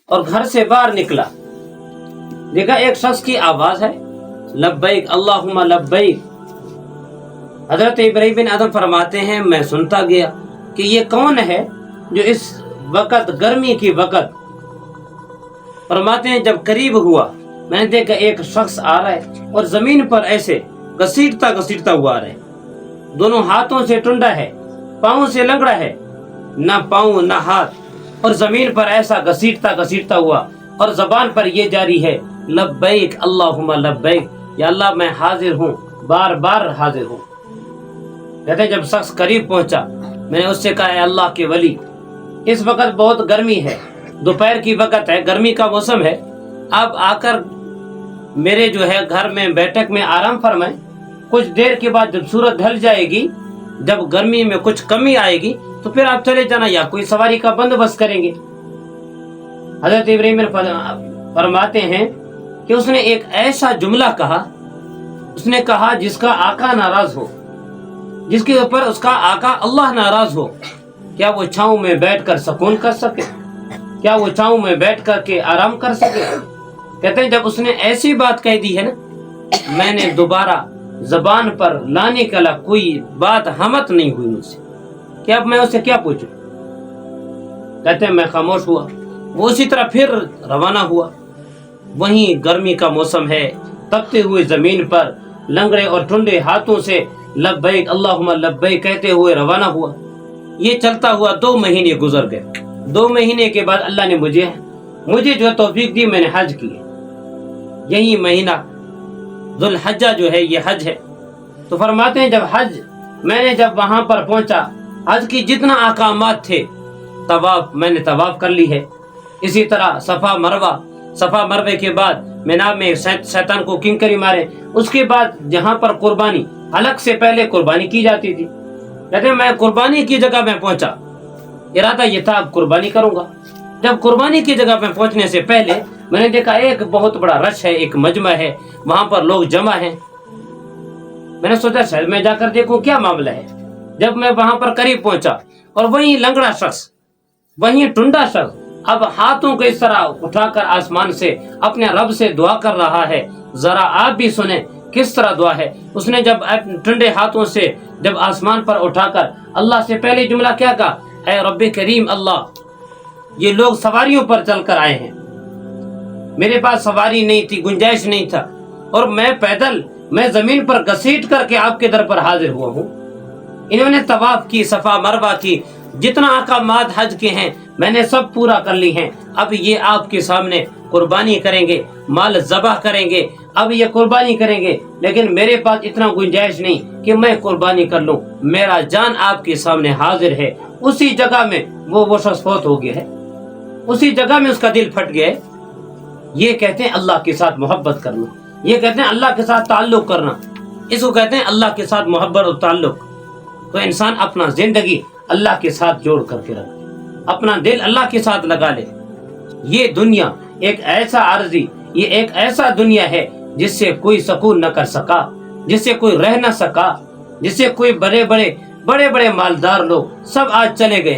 اور گھر سے باہر نکلا، دیکھا ایک شخص کی آواز ہے لبیک اللہم لبیک۔ حضرت ابراہیم بن ادم فرماتے ہیں میں سنتا گیا کہ یہ کون ہے جو اس وقت گرمی کی وقت، فرماتے ہیں جب قریب ہوا میں نے دیکھا ایک شخص آ رہا ہے اور زمین پر ایسے گھسیٹتا گھسیٹتا ہوا آ رہا ہے، دونوں ہاتھوں سے ٹنڈا ہے، پاؤں سے لنگڑا ہے، نہ پاؤں نہ ہاتھ، اور زمین پر ایسا گھسیٹتا گھسیٹتا ہوا، اور زبان پر یہ جاری ہے لبیک اللہم لبیک، یا اللہ میں حاضر ہوں، بار بار حاضر ہوں۔ کہتے ہیں جب شخص قریب پہنچا میں نے اس سے کہا اے اللہ کے ولی، اس وقت بہت گرمی ہے، دوپہر کی وقت ہے، گرمی کا موسم ہے، آپ آ کر میرے جو ہے گھر میں بیٹھک میں آرام فرمائیں، کچھ دیر کے بعد جب سورج ڈھل جائے گی، جب گرمی میں کچھ کمی آئے گی تو پھر آپ چلے جانا یا کوئی سواری کا بندوبست کریں گے۔ حضرت ابراہیم فرماتے ہیں کہ اس نے ایک ایسا جملہ کہا، اس نے کہا جس کا آقا ناراض ہو، جس کے اوپر اس کا آقا اللہ ناراض ہو، کیا وہ چھاؤں میں بیٹھ کر سکون کر سکے؟ کیا وہ چھاؤں میں بیٹھ کر کے آرام کر سکے؟ کہتے ہیں جب اس نے ایسی بات کہہ دی ہے نا، میں نے دوبارہ زبان پر لانے کا کوئی بات ہمت نہیں ہوئی مجھ سے کہ اب میں اسے کیا پوچھوں۔ کہتے ہیں میں خاموش ہوا، وہ اسی طرح پھر روانہ ہوا، وہیں گرمی کا موسم ہے، تپتے ہوئے زمین پر لنگڑے اور ٹھنڈے ہاتھوں سے لبیک اللہم لبیک کہتے ہوئے روانہ ہوا۔ یہ چلتا ہوا 2 مہینے گزر گئے۔ 2 مہینے کے بعد اللہ نے مجھے جو توفیق دی، میں نے حج کی، یہی مہینہ ذو الحجہ جو ہے یہ حج ہے۔ تو فرماتے ہیں جب میں نے جب وہاں پر پہنچا، حج کی جتنا احکامات تھے میں نے طواف کر لی ہے، اسی طرح صفا مروے کے بعد مینا میں شیطان کو کنکری مارے، اس کے بعد جہاں پر قربانی حلق سے پہلے قربانی کی جاتی تھی، کہتے ہیں میں قربانی کی جگہ میں پہنچا، ارادہ یہ تھا اب قربانی کروں گا۔ جب قربانی کی جگہ میں پہنچنے سے پہلے میں نے دیکھا ایک بہت بڑا رش ہے، ایک مجمع ہے، وہاں پر لوگ جمع ہیں، میں نے سوچا شاید میں جا کر دیکھوں کیا معاملہ ہے۔ جب میں وہاں پر قریب پہنچا اور وہیں لنگڑا شخص، وہیں ٹنڈا شخص اب ہاتھوں کو اس طرح اٹھا کر آسمان سے اپنے رب سے دعا کر رہا ہے، ذرا آپ بھی سنیں کس طرح دعا ہے۔ اس نے جب ٹنڈے ہاتھوں سے جب آسمان پر اٹھا کر اللہ سے پہلے جملہ کیا کہا، اے رب کریم اللہ، یہ لوگ سواریوں پر چل کر آئے ہیں، میرے پاس سواری نہیں تھی، گنجائش نہیں تھا، اور میں پیدل میں زمین پر گھسیٹ کر کے آپ کے در پر حاضر ہوا ہوں۔ انہوں نے طواف کی، صفا مروہ کی، جتنا احکامات حج کے ہیں میں نے سب پورا کر لی ہیں، اب یہ آپ کے سامنے قربانی کریں گے، مال ذبح کریں گے، اب یہ قربانی کریں گے، لیکن میرے پاس اتنا گنجائش نہیں کہ میں قربانی کر لوں، میرا جان آپ کے سامنے حاضر ہے۔ اسی جگہ میں وہ شخص فوت ہو گیا ہے، اسی جگہ میں اس کا دل پھٹ گیا ہے۔ یہ کہتے ہیں اللہ کے ساتھ محبت کرنا، یہ کہتے ہیں اللہ کے ساتھ تعلق کرنا، اس کو کہتے ہیں اللہ کے ساتھ محبت اور تعلق۔ تو انسان اپنا زندگی اللہ کے ساتھ جوڑ کر کے رکھے، اپنا دل اللہ کے ساتھ لگا لے۔ یہ دنیا ایک ایسا عارضی، یہ ایک ایسا دنیا ہے جس سے کوئی سکون نہ کر سکا، جس سے کوئی رہ نہ سکا، جس سے کوئی بڑے بڑے مالدار لوگ سب آج چلے گئے۔